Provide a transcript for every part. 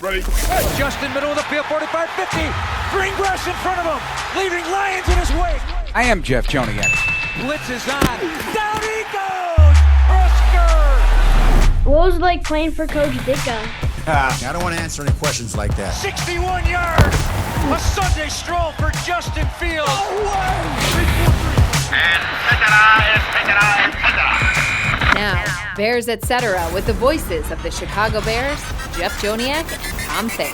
Ready? Justin, middle of the field, 45, 50. Green grass in front of him, leaving Lions in his wake. I am Jeff Joniak. Blitz is on. Down he goes! Husker! What was it like playing for Coach Ditka? I don't want to answer any questions like that. 61 yards! A Sunday stroll for Justin Fields. And Now, Bears Etc. with the voices of the Chicago Bears, Jeff Joniak and Tom Thayer.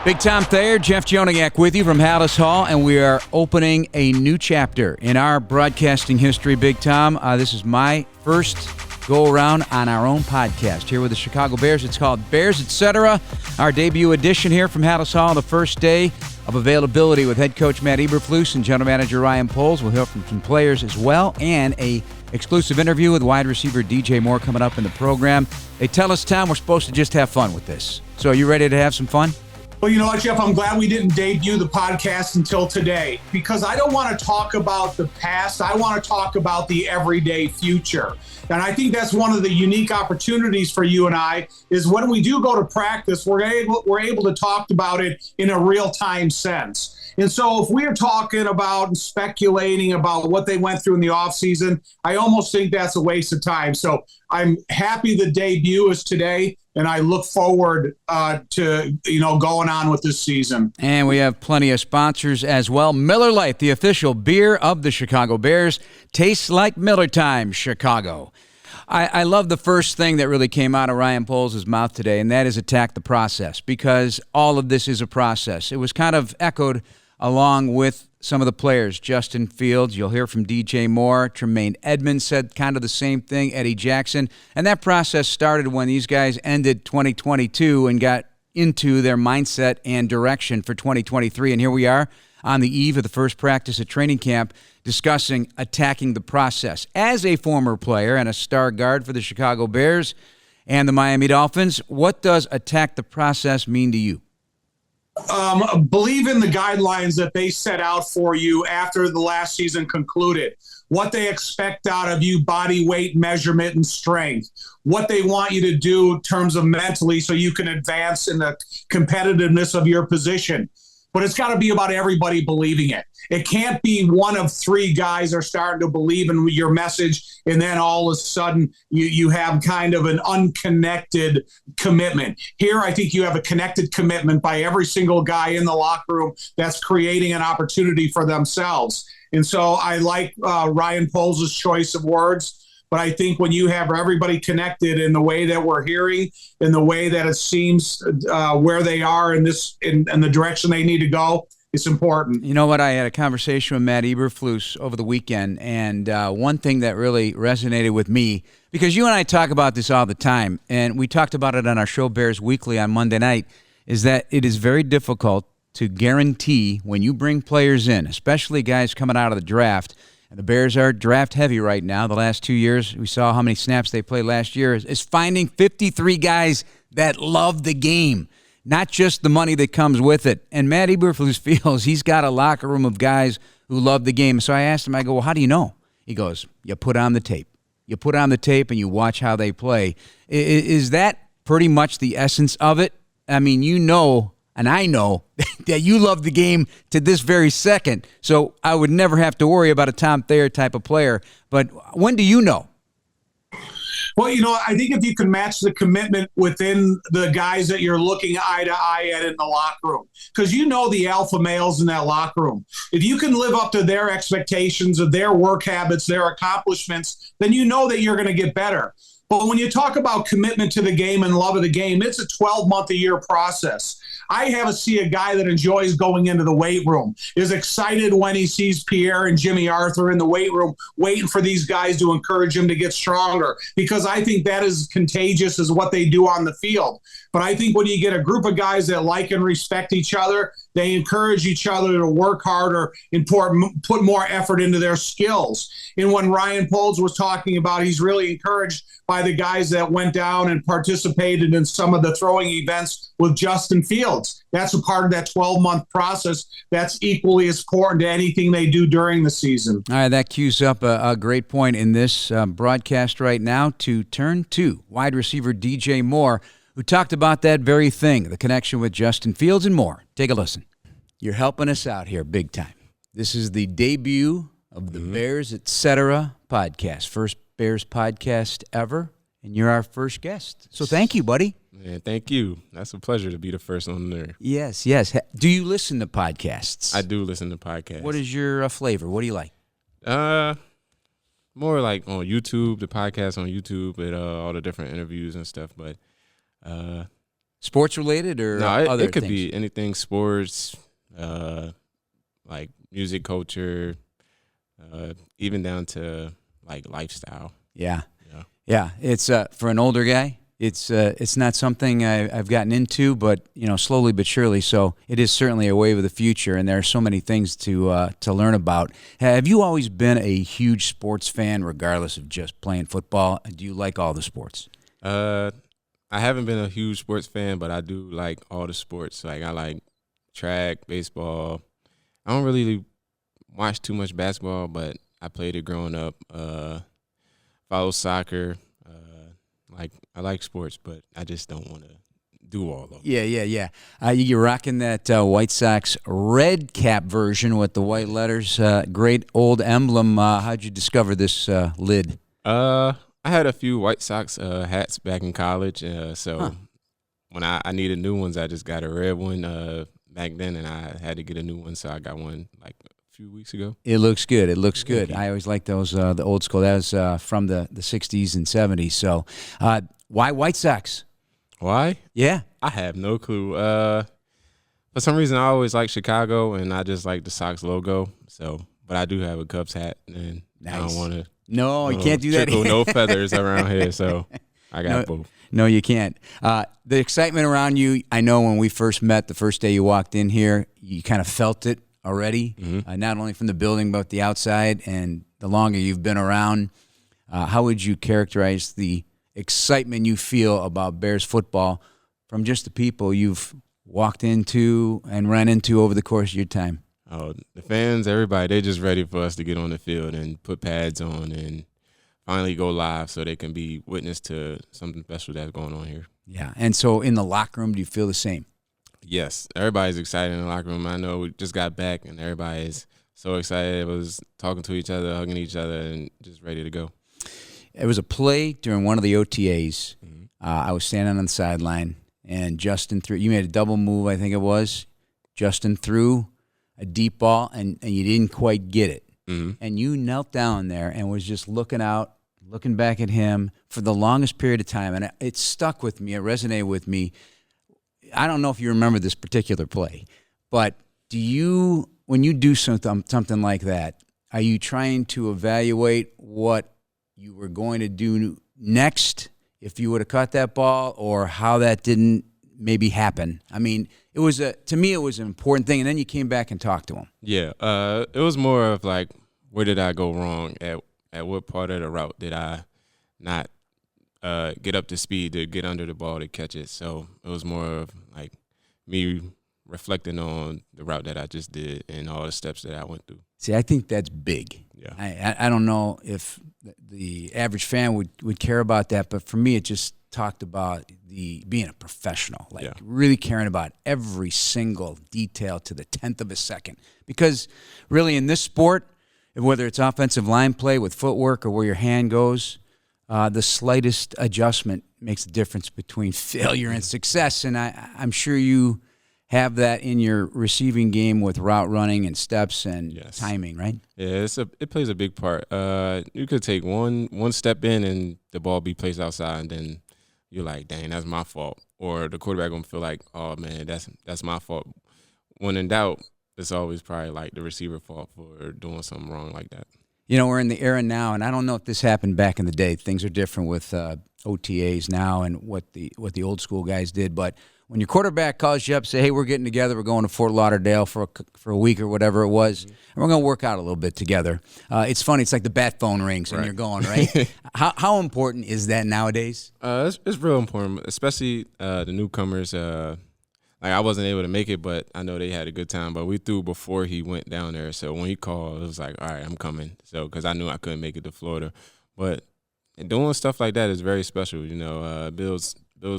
Big Tom Thayer, Jeff Joniak with you from Hallis Hall, and we are opening a new chapter in our broadcasting history, Big Tom. This is my first go-around on our own podcast here with the Chicago Bears. It's called Bears Etc., our debut edition here from Hallis Hall, the first day of availability with head coach Matt Eberflus and general manager Ryan Poles. We'll hear from some players as well, and a exclusive interview with wide receiver DJ Moore coming up in the program. They tell us, Tom, we're supposed to just have fun with this. So are you ready to have some fun? Well, you know what, Jeff? I'm glad we didn't debut the podcast until today, because I don't want to talk about the past. I want to talk about the everyday future. And I think that's one of the unique opportunities for you and I is when we do go to practice, we're able to talk about it in a real-time sense. And so if we're talking about and speculating about what they went through in the offseason, I almost think that's a waste of time. So I'm happy the debut is today, and I look forward to going on with this season. And we have plenty of sponsors as well. Miller Lite, the official beer of the Chicago Bears. Tastes like Miller time, Chicago. I love the first thing that really came out of Ryan Poles' mouth today, and that is attack the process, because all of this is a process. It was kind of echoed along with some of the players. Justin Fields, you'll hear from DJ Moore. Tremaine Edmonds said kind of the same thing, Eddie Jackson. And that process started when these guys ended 2022 and got into their mindset and direction for 2023. And here we are on the eve of the first practice at training camp discussing attacking the process. As a former player and a star guard for the Chicago Bears and the Miami Dolphins, what does attack the process mean to you? Believe in the guidelines that they set out for you after the last season concluded, what they expect out of you, body weight, measurement, and strength, what they want you to do in terms of mentally so you can advance in the competitiveness of your position. But it's got to be about everybody believing it. It can't be one of three guys are starting to believe in your message, and then all of a sudden you have kind of an unconnected commitment. Here, I think you have a connected commitment by every single guy in the locker room that's creating an opportunity for themselves. And so I like Ryan Poles' choice of words. But I think when you have everybody connected in the way that we're hearing, in the way that it seems where they are in the direction they need to go, it's important. You know what? I had a conversation with Matt Eberflus over the weekend, and one thing that really resonated with me, because you and I talk about this all the time, and we talked about it on our show Bears Weekly on Monday night, is that it is very difficult to guarantee when you bring players in, especially guys coming out of the draft. And the Bears are draft heavy right now. The last 2 years, we saw how many snaps they played last year, is finding 53 guys that love the game, not just the money that comes with it. And Matt Eberflus feels he's got a locker room of guys who love the game. So I asked him, I go, well, how do you know? He goes, you put on the tape. You put on the tape and you watch how they play. Is that pretty much the essence of it? I mean, you know, and I know that you love the game to this very second. So I would never have to worry about a Tom Thayer type of player. But when do you know? Well, you know, I think if you can match the commitment within the guys that you're looking eye to eye at in the locker room, because you know the alpha males in that locker room. If you can live up to their expectations of their work habits, their accomplishments, then you know that you're going to get better. But when you talk about commitment to the game and love of the game, it's a 12-month-a-year process. I see a guy that enjoys going into the weight room, is excited when he sees Pierre and Jimmy Arthur in the weight room, waiting for these guys to encourage him to get stronger, because I think that is contagious as what they do on the field. But I think when you get a group of guys that like and respect each other, they encourage each other to work harder and put more effort into their skills. And when Ryan Poles was talking about, he's really encouraged by the guys that went down and participated in some of the throwing events with Justin Fields. fields. That's a part of that 12-month process that's equally as important to anything they do during the season. All right, that cues up a great point in this broadcast right now to turn to wide receiver DJ Moore, who talked about that very thing, the connection with Justin Fields and more. Take a listen. You're helping us out here big time. This is the debut of the Bears Etc. podcast, first Bears podcast ever, and you're our first guest. So thank you, buddy. Man, thank you. That's a pleasure to be the first on there. Yes. Do you listen to podcasts? I do listen to podcasts. What is your flavor? What do you like? More like on YouTube, the podcast on YouTube, with all the different interviews and stuff. But sports related or no, other it could things? be anything sports, like music culture, even down to like lifestyle. Yeah. It's for an older guy. It's not something I've gotten into, but slowly but surely. So it is certainly a wave of the future, and there are so many things to learn about. Have you always been a huge sports fan, regardless of just playing football? Do you like all the sports? I haven't been a huge sports fan, but I do like all the sports. Like I like track, baseball. I don't really watch too much basketball, but I played it growing up. Follow soccer. I like sports, but I just don't want to do all of them. Yeah. You're rocking that White Sox red cap version with the white letters. Great old emblem. How'd you discover this lid? I had a few White Sox hats back in college, so when I needed new ones, I just got a red one back then, and I had to get a new one, so I got one like a few weeks ago. It looks good. I always like those, the old school. That was from the 60s and 70s. So why White Sox? Why? Yeah. I have no clue. For some reason, I always like Chicago, and I just like the Sox logo. So, but I do have a Cubs hat, and nice. I don't want to. No, you can't do that. No feathers around here, so I got both. No, you can't. The excitement around you, I know when we first met, the first day you walked in here, you kind of felt it already, not only from the building but the outside, and the longer you've been around. How would you characterize the excitement you feel about Bears football from just the people you've walked into and ran into over the course of your time? Oh, the fans, everybody, they're just ready for us to get on the field and put pads on and finally go live so they can be witness to something special that's going on here. Yeah, and so in the locker room, do you feel the same? Yes, everybody's excited in the locker room. I know we just got back, and everybody is so excited. It was talking to each other, hugging each other, and just ready to go. It was a play during one of the OTAs. I was standing on the sideline, and Justin threw. You made a double move, I think it was. Justin threw a deep ball, and you didn't quite get it. And you knelt down there and was just looking out, looking back at him for the longest period of time. And it stuck with me. It resonated with me. I don't know if you remember this particular play, but when you do something like that, are you trying to evaluate what you were going to do next if you would have caught that ball, or how that didn't maybe happen? I mean, to me, it was an important thing, and then you came back and talked to him. Yeah, it was more of like, where did I go wrong? At what part of the route did I not get up to speed to get under the ball to catch it? So it was more of like me reflecting on the route that I just did and all the steps that I went through. See, I think that's big. Yeah. I don't know if the average fan would care about that, but for me, it just talked about being a professional, really caring about every single detail to the 10th of a second. Because really in this sport, whether it's offensive line play with footwork or where your hand goes, the slightest adjustment makes a difference between failure and success. And I'm sure you have that in your receiving game with route running and steps and timing, right? Yeah, it plays a big part. You could take one step in and the ball be placed outside, and then you're like, dang, that's my fault. Or the quarterback gonna feel like, oh man, that's my fault. When in doubt, it's always probably like the receiver fault for doing something wrong like that. You know, we're in the era now, and I don't know if this happened back in the day. Things are different with OTAs now and what the old school guys did. But when your quarterback calls you up, say, hey, we're getting together, we're going to Fort Lauderdale for a week or whatever it was, and we're going to work out a little bit together. It's funny. It's like the bat phone rings and you're going, right? How important is that nowadays? It's real important, especially the newcomers. Like, I wasn't able to make it, but I know they had a good time. But we threw before he went down there. So when he called, it was like, all right, I'm coming. So because I knew I couldn't make it to Florida. But doing stuff like that is very special, builds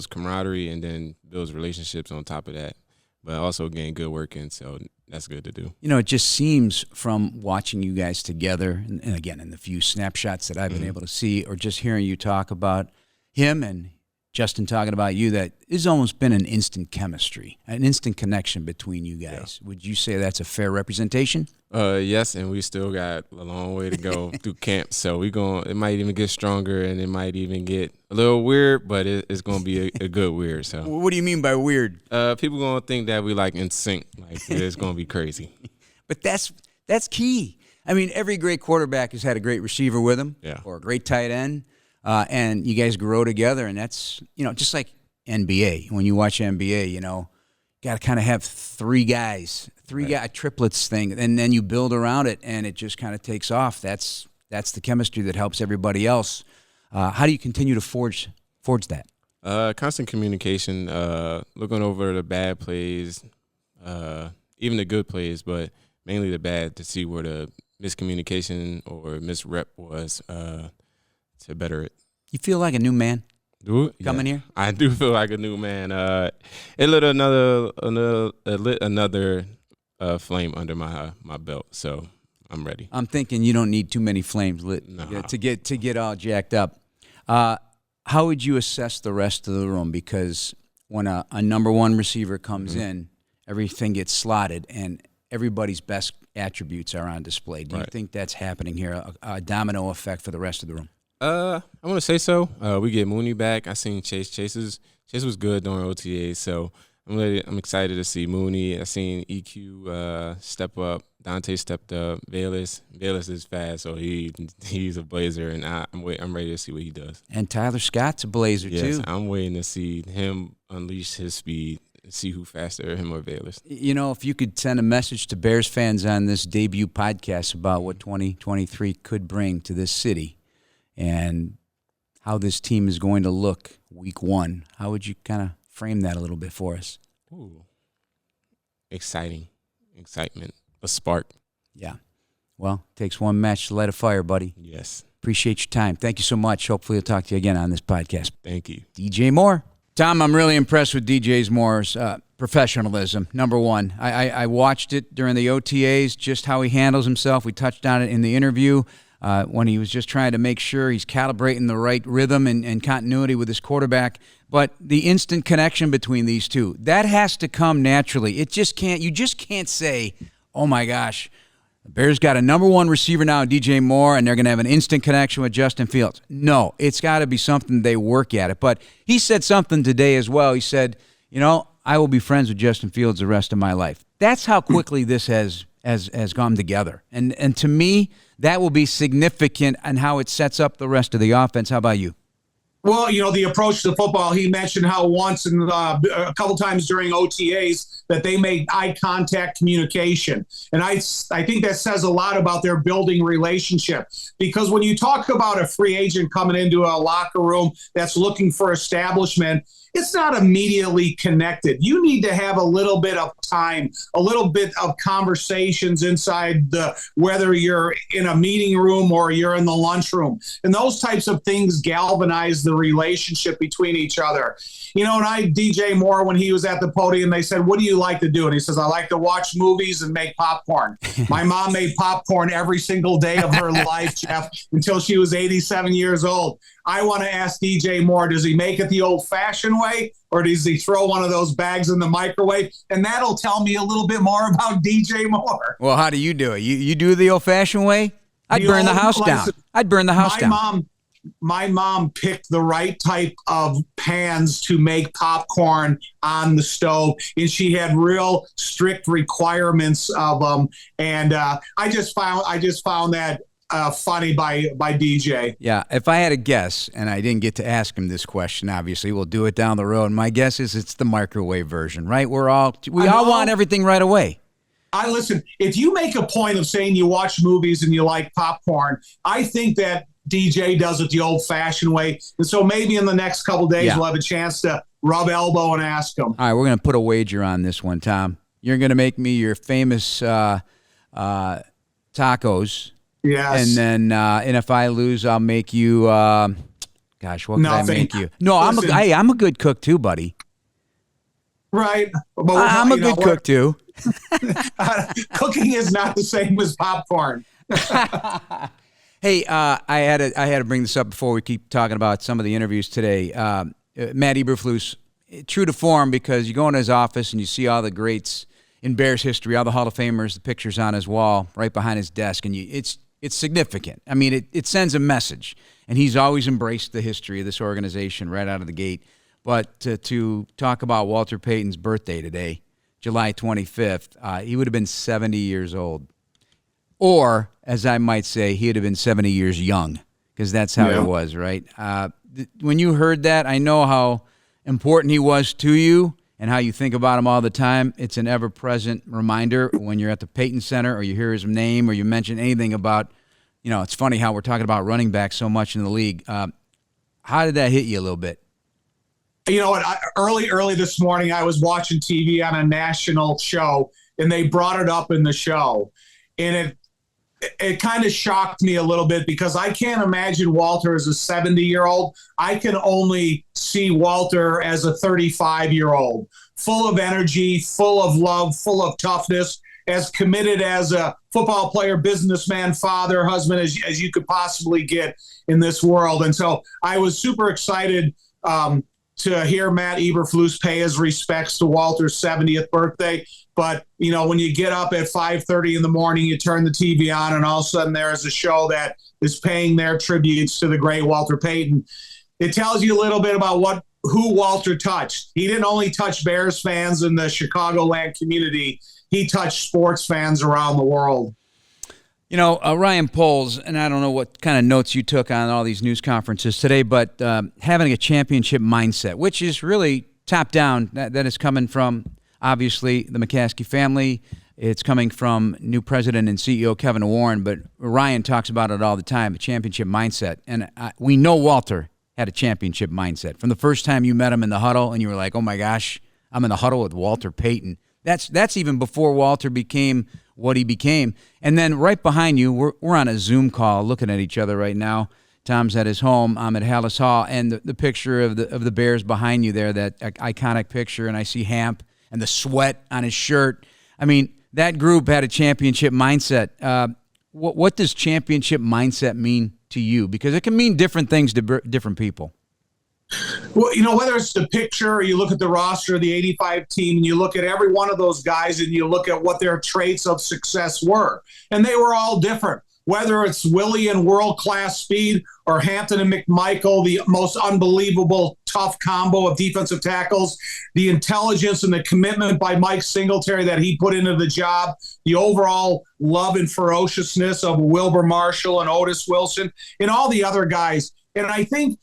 camaraderie and then builds relationships on top of that. But also getting good work in, so that's good to do. It just seems from watching you guys together, and again, in the few snapshots that I've been able to see, or just hearing you talk about him and Justin talking about you, that it's almost been an instant chemistry, an instant connection between you guys. Yeah. Would you say that's a fair representation? Yes, and we still got a long way to go through camp. So it might even get stronger, and it might even get a little weird, but it's going to be a good weird. So, what do you mean by weird? People going to think that we like in sync. Like, it's going to be crazy. But that's key. I mean, every great quarterback has had a great receiver with him, or a great tight end. And you guys grow together, and that's, just like NBA. When you watch NBA, you got to kind of have three guys, triplets thing, and then you build around it, and it just kind of takes off. That's the chemistry that helps everybody else. How do you continue to forge that? Constant communication, looking over the bad plays, even the good plays, but mainly the bad, to see where the miscommunication or misrep was, to better it. You feel like a new man coming here? I do feel like a new man. It lit another flame under my belt, so I'm ready. I'm thinking you don't need too many flames lit to get all jacked up. How would you assess the rest of the room? Because when a number one receiver comes in, everything gets slotted, and everybody's best attributes are on display. Do you think that's happening here, a domino effect for the rest of the room? I want to say so. We get Mooney back. I seen Chase. Chase was good during OTAs, so I'm excited to see Mooney. I seen EQ step up. Dante stepped up. Bayless is fast, so he's a blazer, and I'm ready to see what he does. And Tyler Scott's a blazer too. Yes, I'm waiting to see him unleash his speed. See who faster, him or Bayless. If you could send a message to Bears fans on this debut podcast about what 2023 could bring to this city and how this team is going to look week one, how would you kind of frame that a little bit for us? Ooh. Excitement, a spark. Yeah. Well, it takes one match to light a fire, buddy. Yes. Appreciate your time. Thank you so much. Hopefully I'll talk to you again on this podcast. Thank you. DJ Moore. Tom, I'm really impressed with DJ Moore's professionalism, number one. I watched it during the OTAs, just how he handles himself. We touched on it in the interview when he was just trying to make sure he's calibrating the right rhythm and continuity with his quarterback. But the instant connection between these two, that has to come naturally. You just can't say, oh my gosh, the Bears got a number one receiver now, DJ Moore, and they're going to have an instant connection with Justin Fields. No, it's got to be something they work at it. But he said something today as well. He said, I will be friends with Justin Fields the rest of my life. That's how quickly this has come together. And to me, that will be significant on how it sets up the rest of the offense. How about you? Well, the approach to football, he mentioned how once and a couple times during OTAs that they made eye contact communication. And I think that says a lot about their building relationship. Because when you talk about a free agent coming into a locker room that's looking for establishment, it's not immediately connected. You need to have a little bit of time, a little bit of conversations inside whether you're in a meeting room or you're in the lunchroom. And those types of things galvanize the relationship between each other. And DJ Moore, when he was at the podium, they said, what do you like to do? And he says, I like to watch movies and make popcorn. My mom made popcorn every single day of her life, Jeff, until she was 87 years old. I want to ask DJ Moore, does he make it the old-fashioned way, or does he throw one of those bags in the microwave? And that'll tell me a little bit more about DJ Moore. Well, how do you do it? You do the old-fashioned way? I'd burn the house down. My mom picked the right type of pans to make popcorn on the stove, and she had real strict requirements of them. And I just found that funny by DJ. Yeah, if I had a guess, and I didn't get to ask him this question, obviously we'll do it down the road. My guess is it's the microwave version, right? We all want everything right away. Listen, if you make a point of saying you watch movies and you like popcorn, I think that DJ does it the old-fashioned way. And so maybe in the next couple of days we'll have a chance to rub elbow and ask him. All right, we're going to put a wager on this one, Tom. You're going to make me your famous tacos. Yes. And then and if I lose, I'll make you gosh, what can I make you? No, Listen, I'm a good cook too, buddy. Right. But I'm a good cook too. Cooking is not the same as popcorn. Hey, I had to bring this up before we keep talking about some of the interviews today. Matt Eberflus, true to form, because you go into his office and you see all the greats in Bears history, all the Hall of Famers, the pictures on his wall right behind his desk, and it's significant. I mean, it sends a message, and he's always embraced the history of this organization right out of the gate. But to talk about Walter Payton's birthday today, July 25th, he would have been 70 years old. Or, as I might say, he'd have been 70 years young, because that's how it was, right? When you heard that, I know how important he was to you and how you think about him all the time. It's an ever-present reminder when you're at the Payton Center or you hear his name or you mention anything about, it's funny how we're talking about running back so much in the league. How did that hit you a little bit? You know what? Early this morning, I was watching TV on a national show, and they brought it up in the show. And it kind of shocked me a little bit, because I can't imagine Walter as a 70-year-old. I can only see Walter as a 35-year-old, full of energy, full of love, full of toughness, as committed as a football player, businessman, father, husband as you could possibly get in this world. And so I was super excited to hear Matt Eberflus pay his respects to Walter's 70th birthday. But, when you get up at 5:30 in the morning, you turn the TV on, and all of a sudden there is a show that is paying their tributes to the great Walter Payton. It tells you a little bit about who Walter touched. He didn't only touch Bears fans in the Chicagoland community. He touched sports fans around the world. Ryan Poles, and I don't know what kind of notes you took on all these news conferences today, but having a championship mindset, which is really top down, that is coming from, obviously, the McCaskey family. It's coming from new president and CEO Kevin Warren, but Ryan talks about it all the time, a championship mindset. And we know Walter had a championship mindset. From the first time you met him in the huddle and you were like, oh my gosh, I'm in the huddle with Walter Payton. That's even before Walter became what he became. And then right behind you, we're on a Zoom call looking at each other right now. Tom's at his home. I'm at Hallis Hall, and the picture of the Bears behind you there, that iconic picture, and I see Hamp and the sweat on his shirt. I mean, that group had a championship mindset. What does championship mindset mean to you? Because it can mean different things to different people. Well, whether it's the picture or you look at the roster of the 85 team and you look at every one of those guys and you look at what their traits of success were, and they were all different. Whether it's Willie and world-class speed or Hampton and McMichael, the most unbelievable tough combo of defensive tackles, the intelligence and the commitment by Mike Singletary that he put into the job, the overall love and ferociousness of Wilbur Marshall and Otis Wilson, and all the other guys. And I think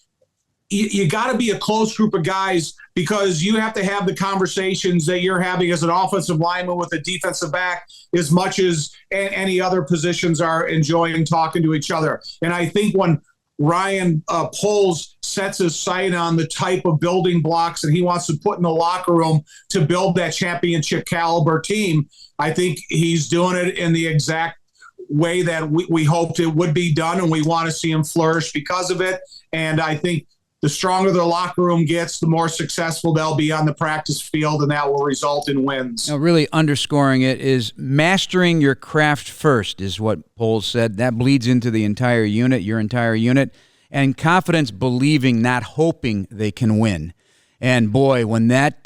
you got to be a close group of guys, because you have to have the conversations that you're having as an offensive lineman with a defensive back as much as any other positions are enjoying talking to each other. And I think when Ryan Poles sets his sight on the type of building blocks that he wants to put in the locker room to build that championship caliber team, I think he's doing it in the exact way that we hoped it would be done, and we want to see him flourish because of it. And I think the stronger the locker room gets, the more successful they'll be on the practice field, and that will result in wins. Now, really underscoring it is mastering your craft first, is what Poles said. That bleeds into the entire unit, your entire unit, and confidence, believing, not hoping they can win. And boy, when that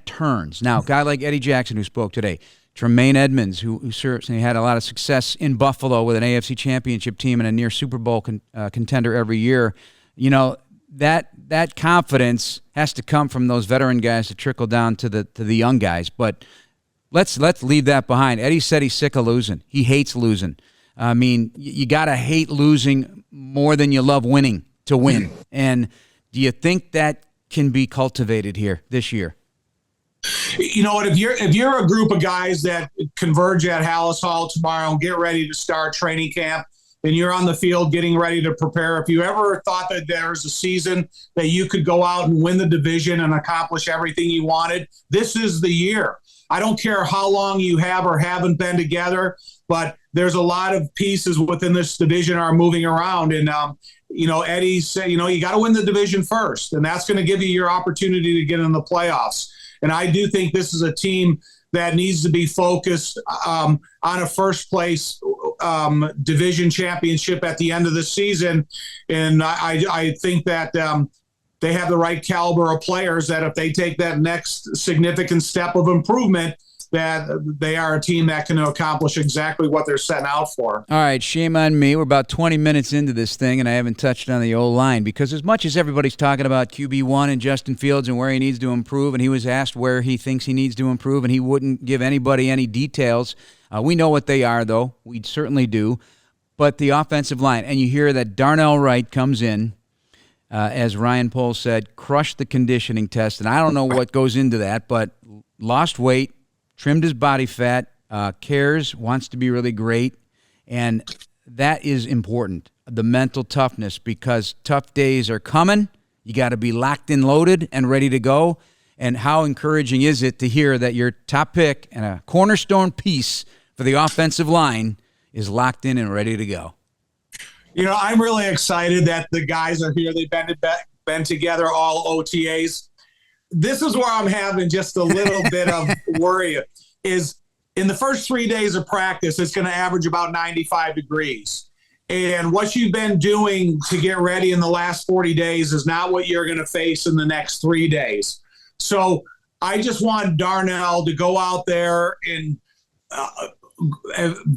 turns. Now, a guy like Eddie Jackson, who spoke today, Tremaine Edmonds, who certainly had a lot of success in Buffalo with an AFC championship team and a near Super Bowl contender every year, that confidence has to come from those veteran guys to trickle down to the young guys. But let's leave that behind. Eddie said he's sick of losing. He hates losing. I mean, you got to hate losing more than you love winning to win. And do you think that can be cultivated here this year? You know what? If you're a group of guys that converge at Hallis Hall tomorrow and get ready to start training camp, and you're on the field getting ready to prepare. If you ever thought that there's a season that you could go out and win the division and accomplish everything you wanted, this is the year. I don't care how long you have or haven't been together, but there's a lot of pieces within this division are moving around. And, Eddie said, you got to win the division first, and that's going to give you your opportunity to get in the playoffs. And I do think this is a team that needs to be focused on a first place division championship at the end of the season. And I think that they have the right caliber of players that if they take that next significant step of improvement, that they are a team that can accomplish exactly what they're setting out for. All right, shame on me. We're about 20 minutes into this thing, and I haven't touched on the O-line because as much as everybody's talking about QB1 and Justin Fields and where he needs to improve, and he was asked where he thinks he needs to improve, and he wouldn't give anybody any details. We know what they are, though. We certainly do. But the offensive line, and you hear that Darnell Wright comes in, as Ryan Poles said, crushed the conditioning test, and I don't know what goes into that, but lost weight, trimmed his body fat, cares, wants to be really great, and that is important, the mental toughness, because tough days are coming. You got to be locked and loaded and ready to go. And how encouraging is it to hear that your top pick and a cornerstone piece for the offensive line is locked in and ready to go? I'm really excited that the guys are here. They've been together all OTAs. This is where I'm having just a little bit of worry is in the first 3 days of practice, it's going to average about 95 degrees. And what you've been doing to get ready in the last 40 days is not what you're going to face in the next 3 days. So I just want Darnell to go out there and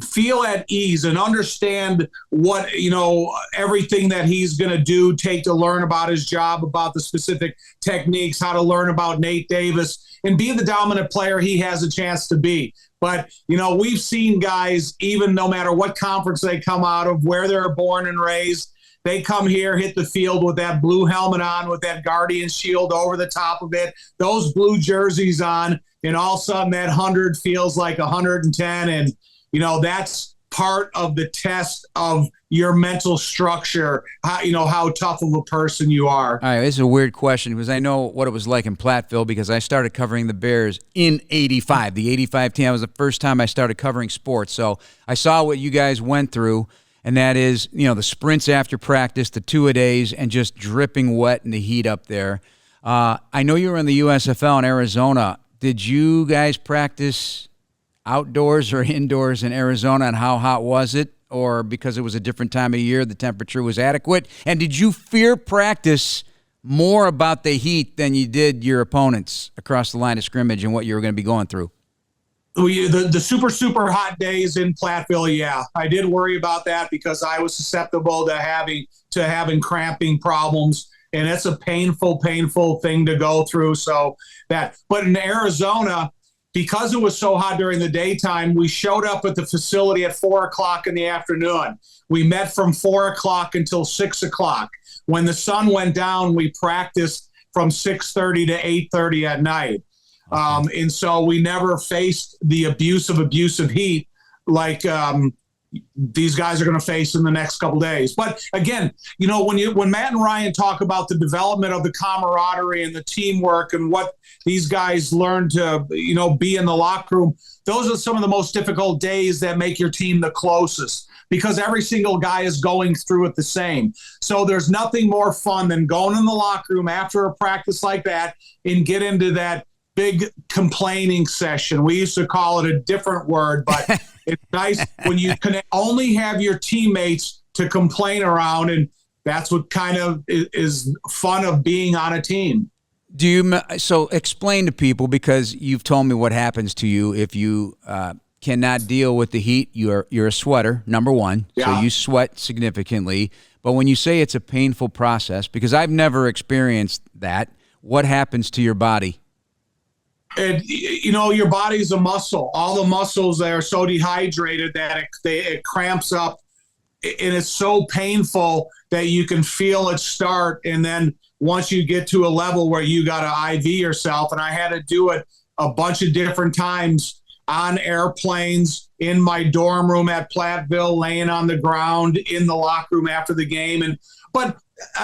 feel at ease and understand what, everything that he's going to take to learn about his job, about the specific techniques, how to learn about Nate Davis and be the dominant player he has a chance to be. But, we've seen guys, even no matter what conference they come out of, where they're born and raised, they come here, hit the field with that blue helmet on, with that Guardian shield over the top of it, those blue jerseys on, and all of a sudden that 100 feels like 110. And, that's part of the test of your mental structure, how tough of a person you are. All right, this is a weird question because I know what it was like in Platteville because I started covering the Bears in 85. The 85 team, that was the first time I started covering sports. So I saw what you guys went through, and that is, the sprints after practice, the two-a-days, and just dripping wet in the heat up there. I know you were in the USFL in Arizona. Did you guys practice outdoors or indoors in Arizona, and how hot was it? Or because it was a different time of year, the temperature was adequate? And did you fear practice more about the heat than you did your opponents across the line of scrimmage and what you were going to be going through? The super, super hot days in Platteville, yeah. I did worry about that because I was susceptible to having cramping problems. And it's a painful thing to go through. But in Arizona, because it was so hot during the daytime, we showed up at the facility at 4:00 in the afternoon. We met from 4:00 until 6:00. When the sun went down, we practiced from 6:30 to 8:30 at night. And so we never faced the abusive heat like these guys are going to face in the next couple days. But again, when Matt and Ryan talk about the development of the camaraderie and the teamwork and what these guys learn to, be in the locker room, those are some of the most difficult days that make your team the closest because every single guy is going through it the same. So there's nothing more fun than going in the locker room after a practice like that and get into that big complaining session. We used to call it a different word, but it's nice when you can only have your teammates to complain around, and that's what kind of is fun of being on a team. So explain to people, because you've told me what happens to you if you cannot deal with the heat. You're a sweater, number one, yeah. So you sweat significantly. But when you say it's a painful process, because I've never experienced that, what happens to your body? Your body's a muscle. All the muscles are so dehydrated that it cramps up, and it's so painful that you can feel it start. And then once you get to a level where you got to IV yourself, and I had to do it a bunch of different times on airplanes, in my dorm room at Platteville, laying on the ground, in the locker room after the game. But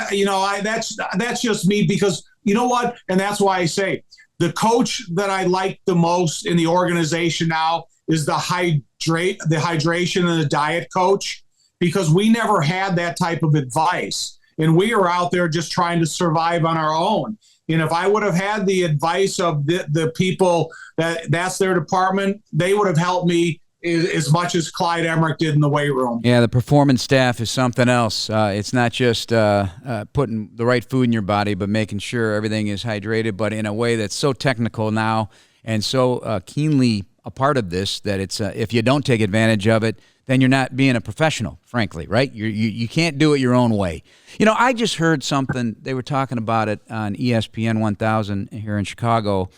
that's just me, because you know what? And that's why I say the coach that I like the most in the organization now is the hydration and the diet coach, because we never had that type of advice. And we are out there just trying to survive on our own. And if I would have had the advice of the people that's their department, they would have helped me as much as Clyde Emmerich did in the weight room. Yeah, the performance staff is something else. It's not just putting the right food in your body, but making sure everything is hydrated, but in a way that's so technical now and so keenly a part of this that it's if you don't take advantage of it, then you're not being a professional, frankly, right? You can't do it your own way. I just heard something, they were talking about it on ESPN 1000 here in Chicago,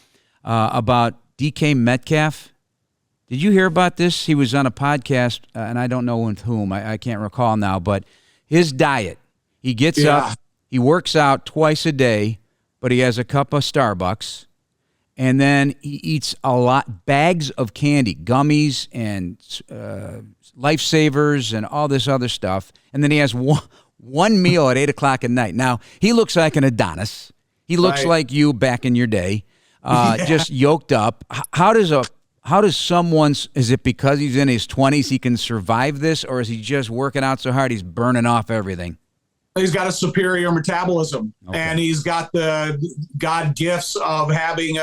about DK Metcalf. Did you hear about this? He was on a podcast, and I don't know with whom. I can't recall now, but his diet, he gets up, he works out twice a day, but he has a cup of Starbucks, and then he eats bags of candy, gummies and Lifesavers and all this other stuff. And then he has one meal at 8 o'clock at night. Now, he looks like an Adonis. He looks like you back in your day, just yoked up. How does someone's, is it because he's in his 20s he can survive this, or is he just working out so hard he's burning off everything? He's got a superior metabolism, and he's got the God gifts of having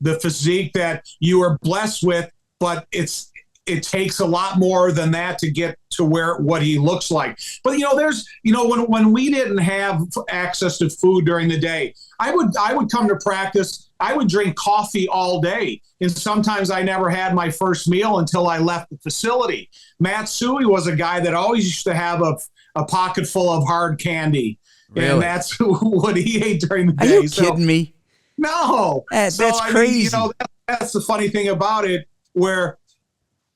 the physique that you are blessed with, but it takes a lot more than that to get to what he looks like. But when we didn't have access to food during the day, I would come to practice. I would drink coffee all day, and sometimes I never had my first meal until I left the facility. Matt Suey was a guy that always used to have a pocket full of hard candy, and that's what he ate during the day. Are you kidding me? No, that's crazy. That's the funny thing about it, where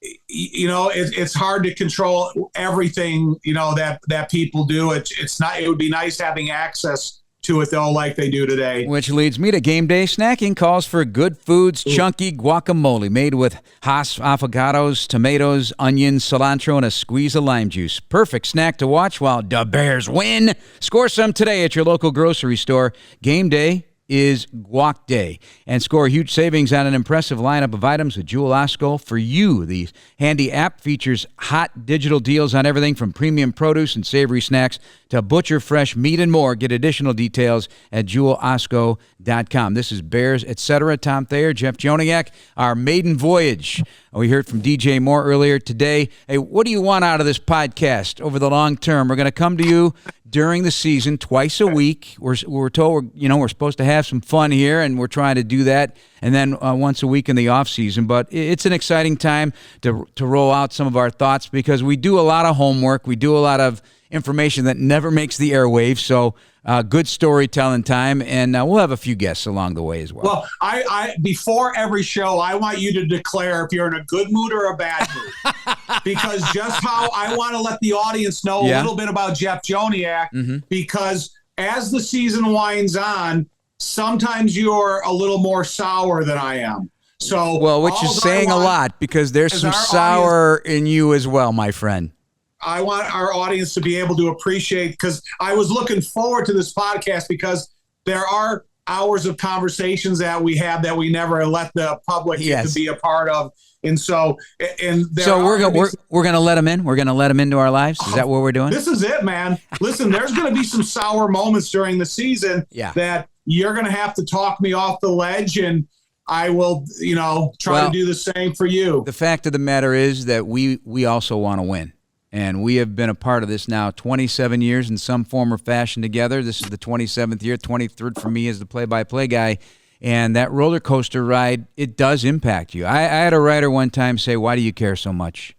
it's hard to control everything that people do. It's not. It would be nice having access to it, though, like they do today. Which leads me to game day snacking. Calls for good foods, chunky guacamole made with Hass avocados, tomatoes, onions, cilantro, and a squeeze of lime juice. Perfect snack to watch while the Bears win. Score some today at your local grocery store. Game day is Guac Day, and score huge savings on an impressive lineup of items with Jewel Osco for you. The handy app features hot digital deals on everything from premium produce and savory snacks to butcher fresh meat and more. Get additional details at jewelosco.com. This is Bears, etc. Tom Thayer, Jeff Joniak, our maiden voyage. We heard from DJ Moore earlier today. Hey, what do you want out of this podcast over the long term? We're going to come to you during the season twice a week. We're told we're supposed to have some fun here, and we're trying to do that, and then once a week in the off season. But it's an exciting time to roll out some of our thoughts, because we do a lot of homework. We do a lot of information that never makes the airwaves. So good storytelling time, and we'll have a few guests along the way as well. Well, I before every show, I want you to declare if you're in a good mood or a bad mood, because just how I want to let the audience know a little bit about Jeff Joniak, because as the season winds on, sometimes you're a little more sour than I am. So, which is saying a lot, because there's some sour in you as well, my friend. I want our audience to be able to appreciate, because I was looking forward to this podcast, because there are hours of conversations that we have that we never let the public to be a part of. And so we're going to let them in. We're going to let them into our lives. Is that what we're doing? This is it, man. Listen, there's going to be some sour moments during the season that you're going to have to talk me off the ledge, and I will, try to do the same for you. The fact of the matter is that we also want to win. And we have been a part of this now 27 years in some form or fashion together. This is the 27th year, 23rd for me as the play-by-play guy. And that roller coaster ride, it does impact you. I had a writer one time say, "Why do you care so much?"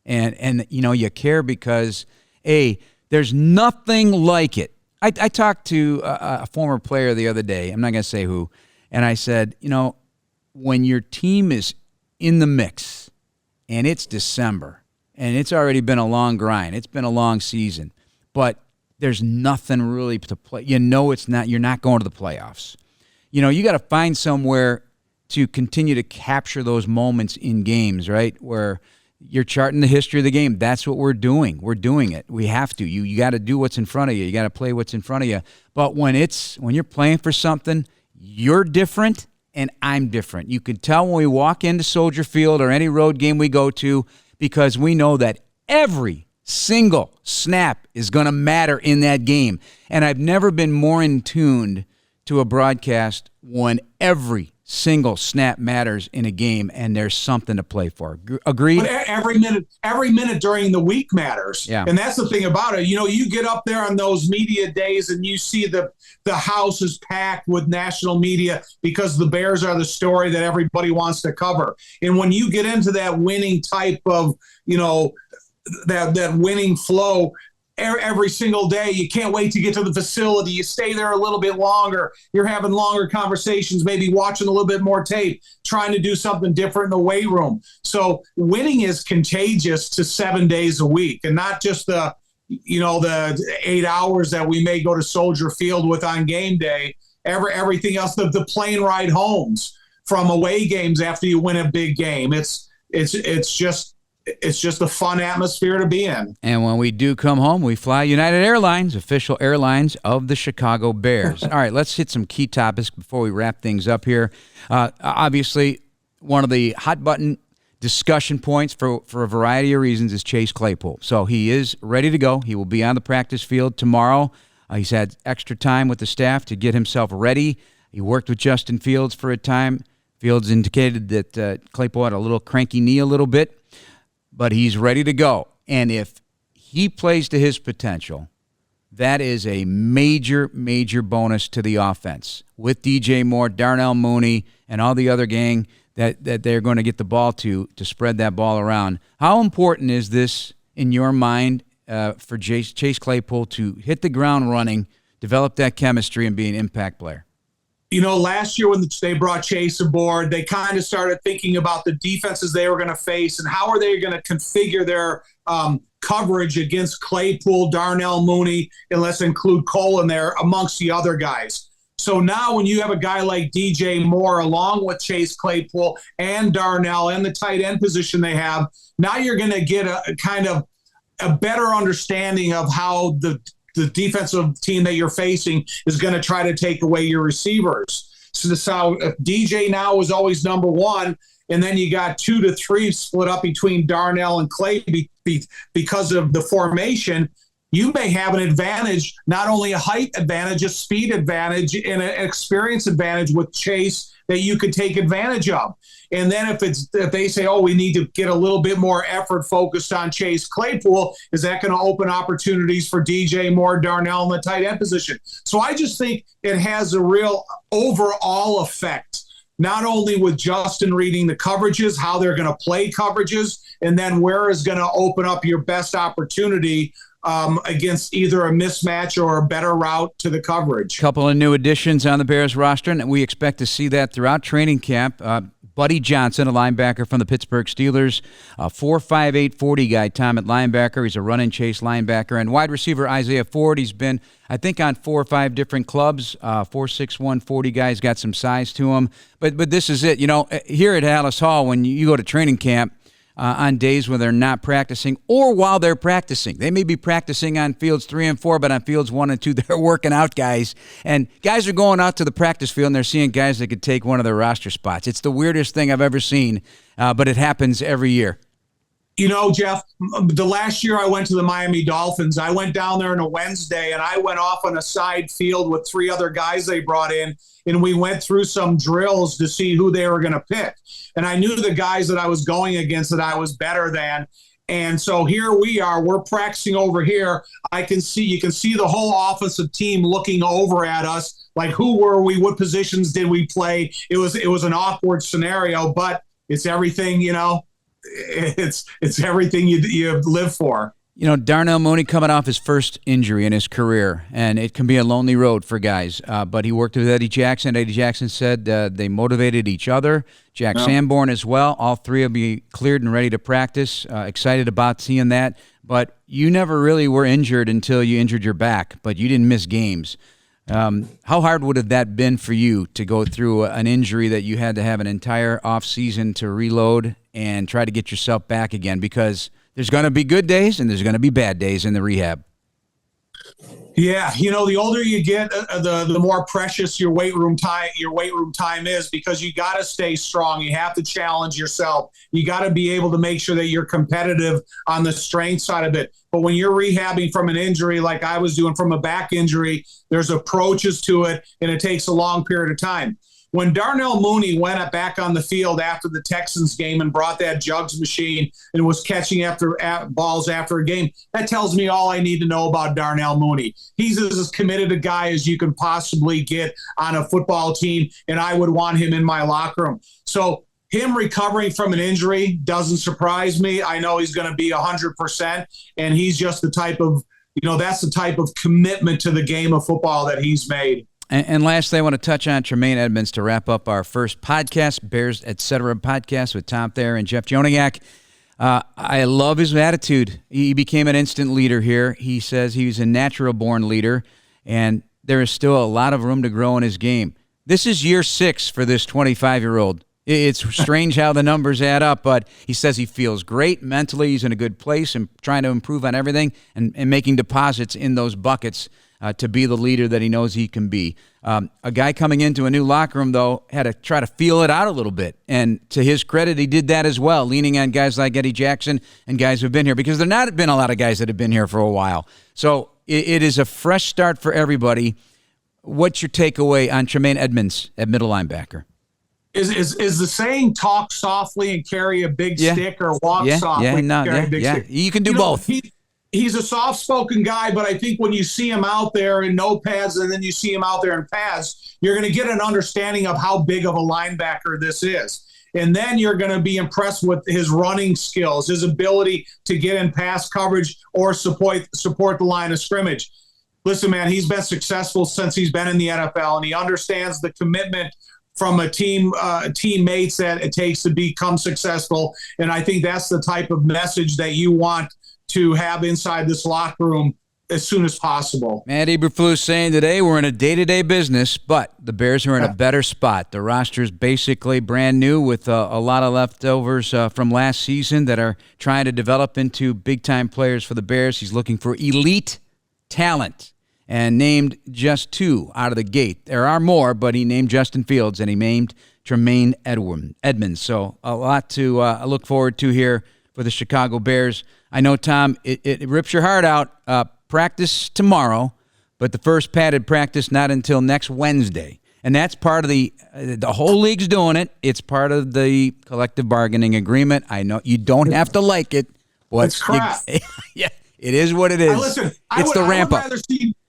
And you care because, there's nothing like it. I talked to a former player the other day. I'm not going to say who. And I said, when your team is in the mix and it's December, and it's already been a long grind. It's been a long season. But there's nothing really to play. It's not. You're not going to the playoffs. You got to find somewhere to continue to capture those moments in games, right, where you're charting the history of the game. That's what we're doing. We're doing it. We have to. You got to do what's in front of you. You got to play what's in front of you. But when you're playing for something, you're different and I'm different. You can tell when we walk into Soldier Field or any road game we go to, because we know that every single snap is going to matter in that game. And I've never been more in tune to a broadcast when every single snap matters in a game and there's something to play for. Agreed? But every minute during the week matters. Yeah. And that's the thing about it. You get up there on those media days and you see the house is packed with national media because the Bears are the story that everybody wants to cover. And when you get into that winning type of, that winning flow, every single day, you can't wait to get to the facility. You stay there a little bit longer. You're having longer conversations, maybe watching a little bit more tape, trying to do something different in the weight room. So winning is contagious to 7 days a week, and not just the 8 hours that we may go to Soldier Field with on game day. Everything else, the plane ride homes from away games after you win a big game. It's just a fun atmosphere to be in. And when we do come home, we fly United Airlines, official airlines of the Chicago Bears. All right, let's hit some key topics before we wrap things up here. Obviously, one of the hot-button discussion points for a variety of reasons is Chase Claypool. So he is ready to go. He will be on the practice field tomorrow. He's had extra time with the staff to get himself ready. He worked with Justin Fields for a time. Fields indicated that Claypool had a little cranky knee a little bit, but he's ready to go. And if he plays to his potential, that is a major, major bonus to the offense. With DJ Moore, Darnell Mooney, and all the other gang that they're going to get the ball to spread that ball around. How important is this in your mind for Chase Claypool to hit the ground running, develop that chemistry, and be an impact player? Last year when they brought Chase aboard, they kind of started thinking about the defenses they were going to face and how are they going to configure their coverage against Claypool, Darnell Mooney, and let's include Cole in there amongst the other guys. So now when you have a guy like DJ Moore along with Chase Claypool and Darnell and the tight end position they have, now you're going to get a kind of a better understanding of how the defensive team that you're facing is going to try to take away your receivers. So this how DJ now is always number one, and then you got 2 to 3 split up between Darnell and Clay because of the formation. You may have an advantage, not only a height advantage, a speed advantage, and an experience advantage with Chase that you could take advantage of. And then if they say, we need to get a little bit more effort focused on Chase Claypool, is that going to open opportunities for DJ Moore, Darnell in the tight end position? So I just think it has a real overall effect, not only with Justin reading the coverages, how they're going to play coverages, and then where is going to open up your best opportunity against either a mismatch or a better route to the coverage. Couple of new additions on the Bears roster, and we expect to see that throughout training camp. Buddy Johnson, a linebacker from the Pittsburgh Steelers, a 4'5", 40 guy, Tom, at linebacker. He's a run and chase linebacker. And wide receiver Isaiah Ford, he's been, I think, on 4 or 5 different clubs. 4'6", 40 guy. He's got some size to him. But this is it. Here at Hallis Hall, when you go to training camp, on days when they're not practicing or while they're practicing. They may be practicing on fields 3 and 4, but on fields 1 and 2, they're working out guys. And guys are going out to the practice field, and they're seeing guys that could take one of their roster spots. It's the weirdest thing I've ever seen, but it happens every year. Jeff, the last year I went to the Miami Dolphins, I went down there on a Wednesday, and I went off on a side field with 3 other guys they brought in, and we went through some drills to see who they were going to pick. And I knew the guys that I was going against that I was better than. And so here we are, we're practicing over here. You can see the whole offensive team looking over at us, like who were we, what positions did we play? It was an awkward scenario, but it's everything, it's everything you live for. Darnell Mooney coming off his first injury in his career, and it can be a lonely road for guys. But he worked with Eddie Jackson. Eddie Jackson said they motivated each other. Jack Sanborn as well. All 3 will be cleared and ready to practice. Excited about seeing that. But you never really were injured until you injured your back, but you didn't miss games. How hard would have that been for you to go through an injury that you had to have an entire offseason to reload and try to get yourself back again? Because there's going to be good days and there's going to be bad days in the rehab. Yeah, the older you get, the more precious your weight room time is, because you got to stay strong. You have to challenge yourself. You got to be able to make sure that you're competitive on the strength side of it. But when you're rehabbing from an injury like I was doing from a back injury, there's approaches to it, and it takes a long period of time. When Darnell Mooney went back on the field after the Texans game and brought that jugs machine and was catching balls after a game, that tells me all I need to know about Darnell Mooney. He's as committed a guy as you can possibly get on a football team, and I would want him in my locker room. So him recovering from an injury doesn't surprise me. I know he's going to be 100%, and he's just the type of, that's the type of commitment to the game of football that he's made. And lastly, I want to touch on Tremaine Edmunds to wrap up our first podcast, Bears Etc. podcast with Tom Thayer and Jeff Joniak. I love his attitude. He became an instant leader here. He says he's a natural-born leader, and there is still a lot of room to grow in his game. This is year 6 for this 25-year-old. It's strange how the numbers add up, but he says he feels great mentally. He's in a good place and trying to improve on everything and making deposits in those buckets to be the leader that he knows he can be. A guy coming into a new locker room, though, had to try to feel it out a little bit. And to his credit, he did that as well, leaning on guys like Eddie Jackson and guys who have been here, because there not been a lot of guys that have been here for a while. So it is a fresh start for everybody. What's your takeaway on Tremaine Edmunds at middle linebacker? Is the saying talk softly and carry a big stick, or walk softly and carry a big stick? You can do both. He's a soft-spoken guy, but I think when you see him out there in no pads and then you see him out there in pads, you're going to get an understanding of how big of a linebacker this is. And then you're going to be impressed with his running skills, his ability to get in pass coverage or support the line of scrimmage. Listen, man, he's been successful since he's been in the NFL, and he understands the commitment from a teammates that it takes to become successful. And I think that's the type of message that you want to have inside this locker room as soon as possible. Matt Eberflus saying today we're in a day-to-day business, but the Bears are in a better spot. The roster's basically brand new with a lot of leftovers from last season that are trying to develop into big-time players for the Bears. He's looking for elite talent and named just 2 out of the gate. There are more, but he named Justin Fields and he named Tremaine Edmunds. So a lot to look forward to here for the Chicago Bears. I know, Tom, it rips your heart out. Practice tomorrow, but the first padded practice not until next Wednesday. And that's part of the whole league's doing it. It's part of the collective bargaining agreement. I know you don't have to like it. It's crap. Yeah, it is what it is. Listen, it's the ramp up.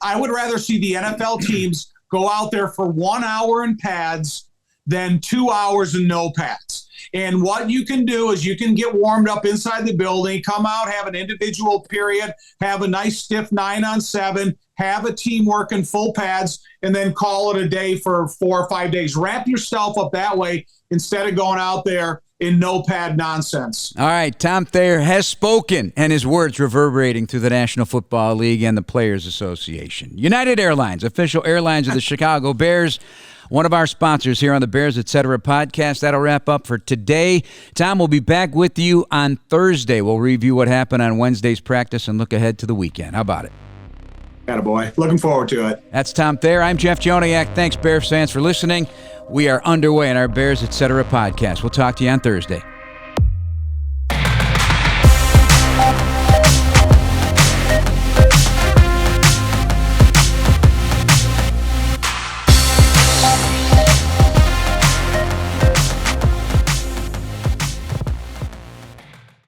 I would rather see the NFL teams go out there for 1 hour in pads than 2 hours in no pads. And what you can do is you can get warmed up inside the building, come out, have an individual period, have a nice stiff 9-on-7, have a team work in full pads, and then call it a day for 4 or 5 days. Wrap yourself up that way instead of going out there in no pad nonsense. All right, Tom Thayer has spoken, and his words reverberating through the National Football League and the Players Association. United Airlines, official airlines of the Chicago Bears, one of our sponsors here on the Bears Etc. podcast. That'll wrap up for today. Tom will be back with you on Thursday. We'll review what happened on Wednesday's practice and look ahead to the weekend. How about it? Attaboy. Looking forward to it. That's Tom Thayer. I'm Jeff Joniak. Thanks, Bears fans, for listening. We are underway in our Bears Etc. podcast. We'll talk to you on Thursday.